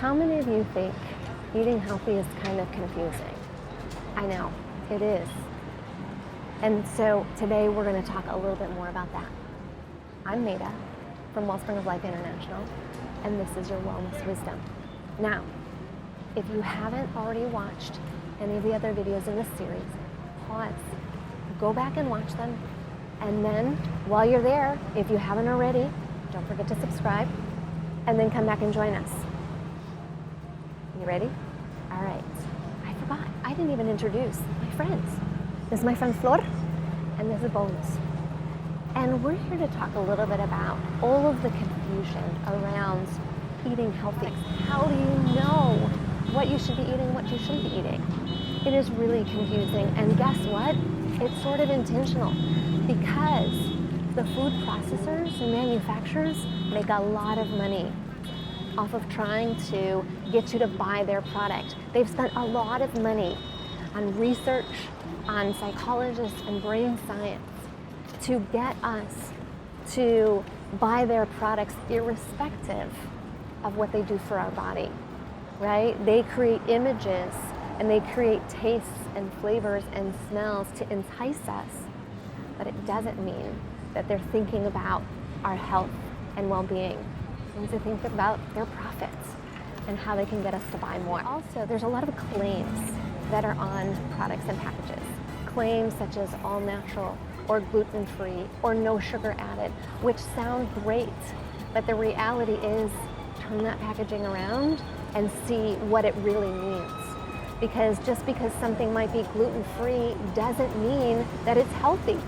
How many of you think eating healthy is kind of confusing? I know, it is. And so today we're going to talk a little bit more about that. I'm Maida from Wellspring of Life International, and this is your Wellness Wisdom. Now, if you haven't already watched any of the other videos in this series, pause, go back and watch them, and then while you're there, if you haven't already, don't forget to subscribe, and then come back and join us. You ready? All right. I forgot. I didn't even introduce my friends. This is my friend Flor, and this is Bonus. And we're here to talk a little bit about all of the confusion around eating healthy. How do you know what you should be eating, what you shouldn't be eating? It is really confusing, and guess what? It's sort of intentional because the food processors and manufacturers make a lot of money off of trying to get you to buy their product. They've spent a lot of money on research, on psychologists and brain science to get us to buy their products irrespective of what they do for our body, right? They create images and they create tastes and flavors and smells to entice us, but it doesn't mean that they're thinking about our health and well-being. And to think about their profits and how they can get us to buy more. Also, there's a lot of claims that are on products and packages. Claims such as all natural or gluten-free or no sugar added, which sound great, but the reality is turn that packaging around and see what it really means. Because just because something might be gluten-free doesn't mean that it's healthy.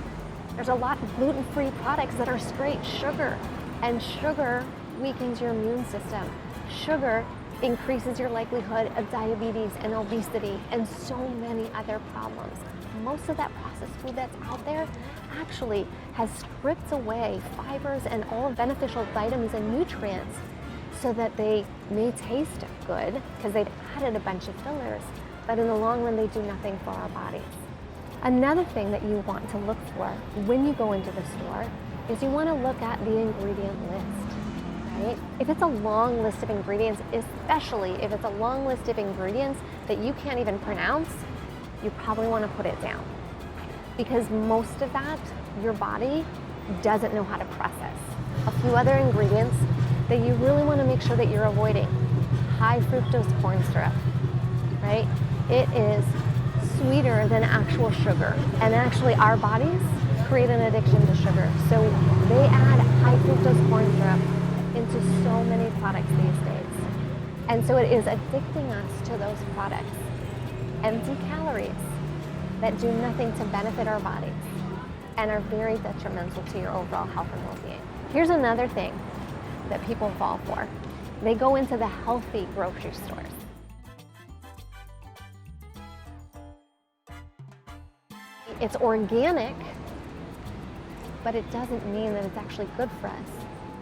There's a lot of gluten-free products that are straight sugar, and sugar weakens your immune system. Sugar increases your likelihood of diabetes and obesity and so many other problems. Most of that processed food that's out there actually has stripped away fibers and all beneficial vitamins and nutrients so that they may taste good because they've added a bunch of fillers, but in the long run they do nothing for our bodies. Another thing that you want to look for when you go into the store is you want to look at the ingredient list. Right? If it's a long list of ingredients, especially if it's a long list of ingredients that you can't even pronounce, you probably want to put it down. Because most of that, your body doesn't know how to process. A few other ingredients that you really want to make sure that you're avoiding. High fructose corn syrup, right? It is sweeter than actual sugar. And actually our bodies create an addiction to sugar. So they add high fructose corn syrup into so many products these days. And so it is addicting us to those products. Empty calories that do nothing to benefit our bodies and are very detrimental to your overall health and well-being. Here's another thing that people fall for. They go into the healthy grocery stores. It's organic, but it doesn't mean that it's actually good for us.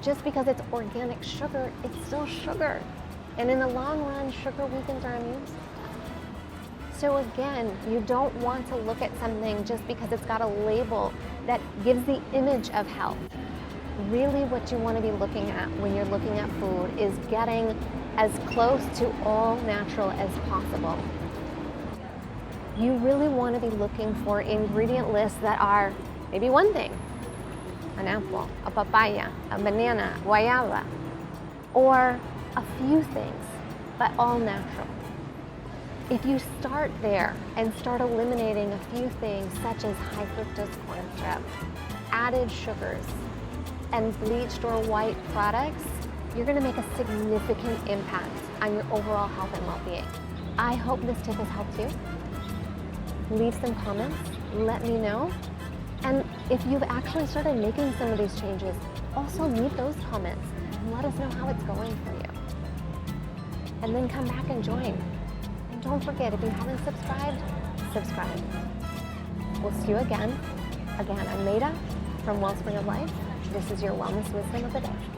Just because it's organic sugar, it's still sugar. And in the long run, sugar weakens our immune system. So again, you don't want to look at something just because it's got a label that gives the image of health. Really what you want to be looking at when you're looking at food is getting as close to all natural as possible. You really want to be looking for ingredient lists that are maybe one thing, an apple, a papaya, a banana, guayaba, or a few things, but all natural. If you start there and start eliminating a few things such as high fructose corn syrup, added sugars, and bleached or white products, you're going to make a significant impact on your overall health and well-being. I hope this tip has helped you. Leave some comments, let me know. And if you've actually started making some of these changes, also leave those comments and let us know how it's going for you. And then come back and join. And don't forget, if you haven't subscribed, subscribe. We'll see you again. Again, I'm Maida from Wellspring of Life. This is your Wellness Wisdom of the Day.